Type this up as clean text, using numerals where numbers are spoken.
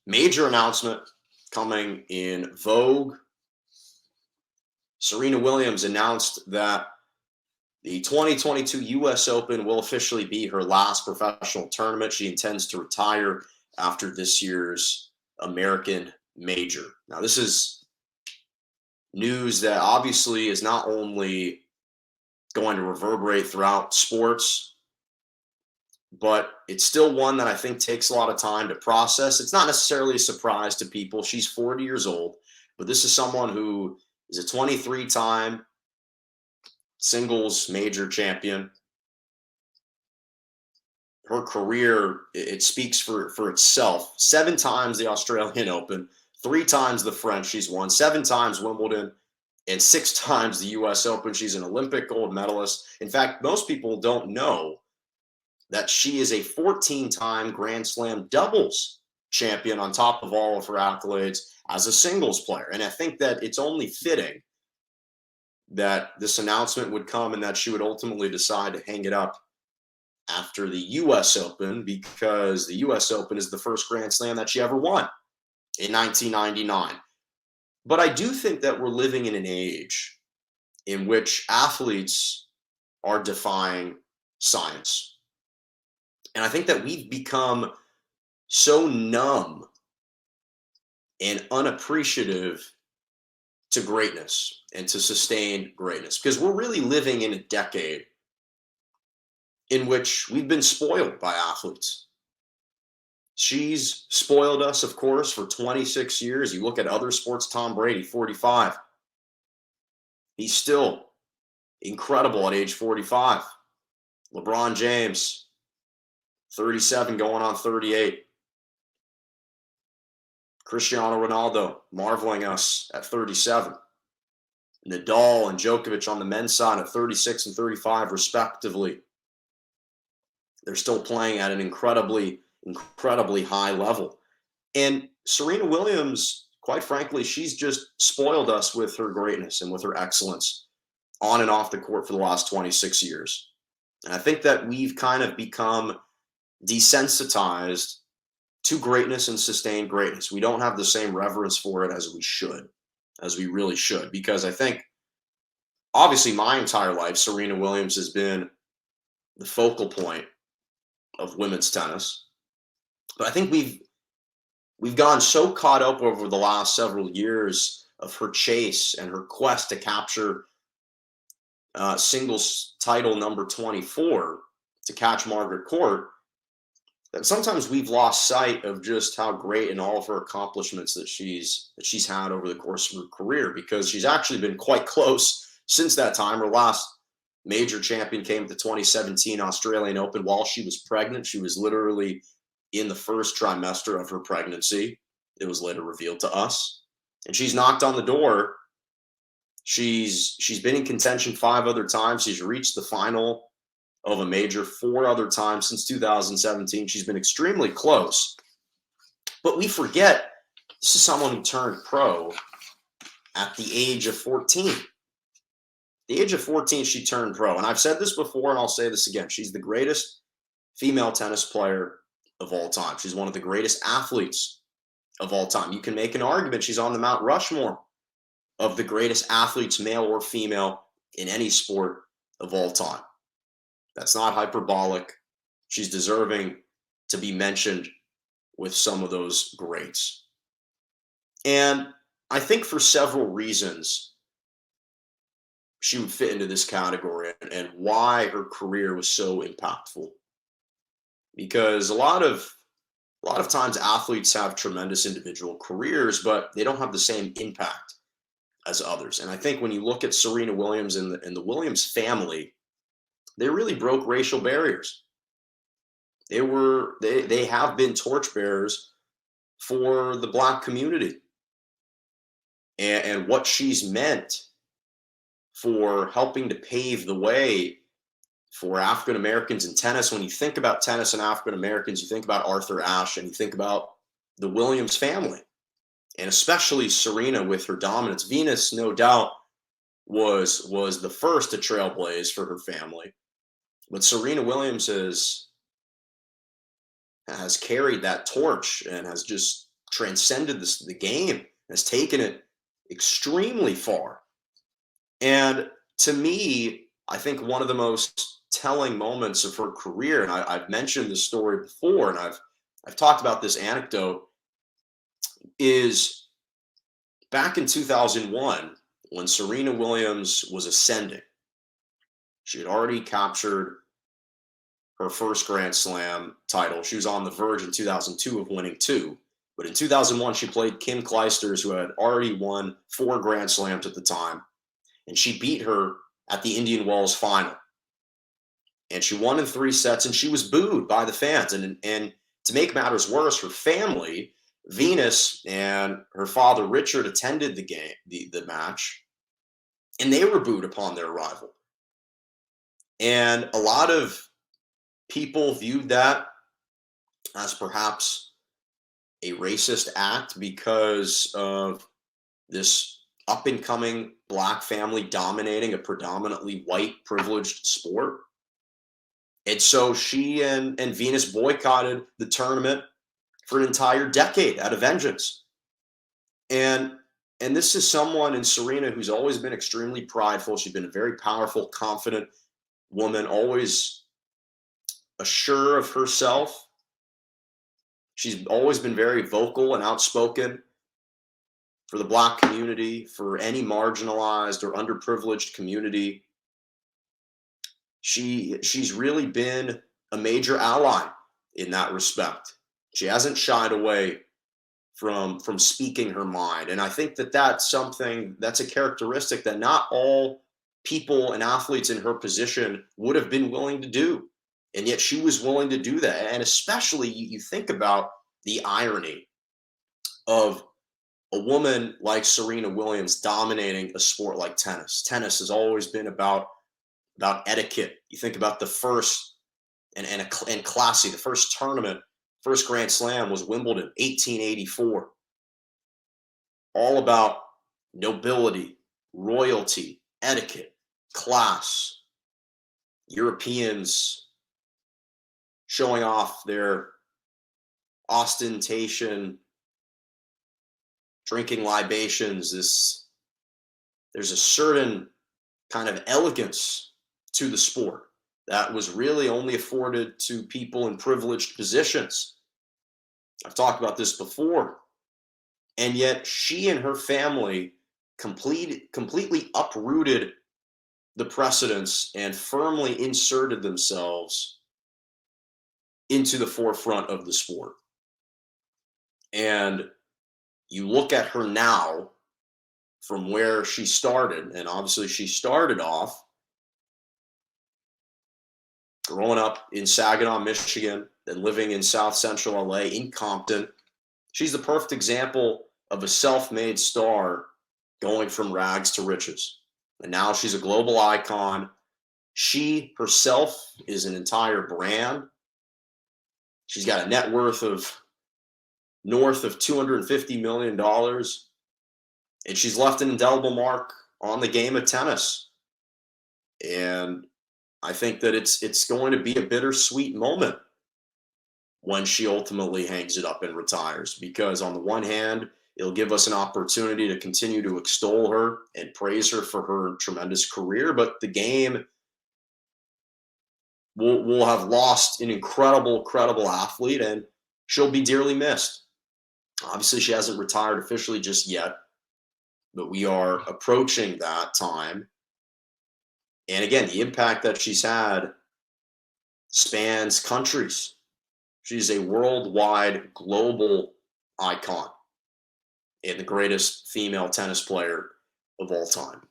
Major announcement coming in Vogue. Serena Williams announced that the 2022 U.S. Open will officially be her last professional tournament. She intends to retire after this year's American Major. Now, this is news that obviously is not only going to reverberate throughout sports, but it's still one that I think takes a lot of time to process. It's not necessarily a surprise to people. She's 40 years old, but this is someone who is a 23-time singles major champion. Her career, it speaks for itself. 7 times the Australian Open, 3 times the French she's won, 7 times Wimbledon, and 6 times the U.S. Open. She's an Olympic gold medalist. In fact, most people don't know that she is a 14-time Grand Slam doubles champion on top of all of her accolades as a singles player. And I think that it's only fitting that this announcement would come and that she would ultimately decide to hang it up after the U.S. Open, because the U.S. Open is the first Grand Slam that she ever won in 1999. But I do think that we're living in an age in which athletes are defying science. And I think that we've become so numb and unappreciative to greatness and to sustained greatness, because we're really living in a decade in which we've been spoiled by athletes. She's spoiled us, of course, for 26 years. You look at other sports, Tom Brady, 45. He's still incredible at age 45. LeBron James, 37 going on 38. Cristiano Ronaldo marveling us at 37. Nadal and Djokovic on the men's side at 36 and 35 respectively. They're still playing at an incredibly high level. And Serena Williams, quite frankly, she's just spoiled us with her greatness and with her excellence on and off the court for the last 26 years. And I think that we've kind of become desensitized to greatness and sustained greatness. We don't have the same reverence for it as we should, as we really should, because I think obviously my entire life, Serena Williams has been the focal point of women's tennis. But I think we've gone so caught up over the last several years of her chase and her quest to capture singles title number 24 to catch Margaret Court, that sometimes we've lost sight of just how great and all of her accomplishments that she's had over the course of her career, because she's actually been quite close since that time. Her last major champion came at the 2017 Australian Open while she was pregnant. She was literally in the first trimester of her pregnancy. It was later revealed to us. And she's knocked on the door. She's been in contention 5 other times. She's reached the final of a major 4 other times since 2017. She's been extremely close. But we forget this is someone who turned pro at the age of 14. The age of 14, she turned pro. And I've said this before, and I'll say this again. She's the greatest female tennis player of all time. She's one of the greatest athletes of all time. You can make an argument she's on the Mount Rushmore of the greatest athletes, male or female, in any sport of all time. That's not hyperbolic. She's deserving to be mentioned with some of those greats. And I think for several reasons, she would fit into this category and why her career was so impactful. Because a lot of times athletes have tremendous individual careers, but they don't have the same impact as others. And I think when you look at Serena Williams and the Williams family, they really broke racial barriers. They have been torchbearers for the Black community. And what she's meant for helping to pave the way for African Americans in tennis. When you think about tennis and African Americans, you think about Arthur Ashe and you think about the Williams family, and especially Serena with her dominance. Venus, no doubt, was the first to trailblaze for her family, but Serena Williams has carried that torch and has just transcended the game, has taken it extremely far. And to me, I think one of the most telling moments of her career, and I've mentioned this story before, and I've talked about this anecdote, is back in 2001 when Serena Williams was ascending. She had already captured her first Grand Slam title. She was on the verge in 2002 of winning two. But in 2001, she played Kim Clijsters, who had already won 4 Grand Slams at the time. And she beat her at the Indian Wells final. And she won in 3 sets, and she was booed by the fans. And to make matters worse, her family, Venus and her father Richard, attended the match, and they were booed upon their arrival. And a lot of people viewed that as perhaps a racist act because of this up-and-coming black family dominating a predominantly white privileged sport. And so she and Venus boycotted the tournament for an entire decade out of vengeance. And this is someone in Serena who's always been extremely prideful. She's been a very powerful, confident woman, always assured of herself. She's always been very vocal and outspoken for the black community, for any marginalized or underprivileged community. She's really been a major ally in that respect. She hasn't shied away from speaking her mind. And I think that that's a characteristic that not all people and athletes in her position would have been willing to do. And yet she was willing to do that. And especially you think about the irony of a woman like Serena Williams dominating a sport like tennis. Tennis has always been about etiquette. You think about the first and classy, the first tournament, first Grand Slam was Wimbledon, 1884. All about nobility, royalty, etiquette, class. Europeans showing off their ostentation, drinking libations. There's a certain kind of elegance to the sport that was really only afforded to people in privileged positions. I've talked about this before. And yet she and her family completely uprooted the precedents and firmly inserted themselves into the forefront of the sport. And you look at her now from where she started, and obviously she started off growing up in Saginaw, Michigan, then living in South Central LA in Compton. She's the perfect example of a self-made star going from rags to riches. And now she's a global icon. She herself is an entire brand. She's got a net worth of north of $250 million. And she's left an indelible mark on the game of tennis. And I think that it's going to be a bittersweet moment when she ultimately hangs it up and retires, because on the one hand, it'll give us an opportunity to continue to extol her and praise her for her tremendous career, but the game will have lost an incredible athlete, and she'll be dearly missed. Obviously, she hasn't retired officially just yet, but we are approaching that time. And again, the impact that she's had spans countries. She's a worldwide, global icon and the greatest female tennis player of all time.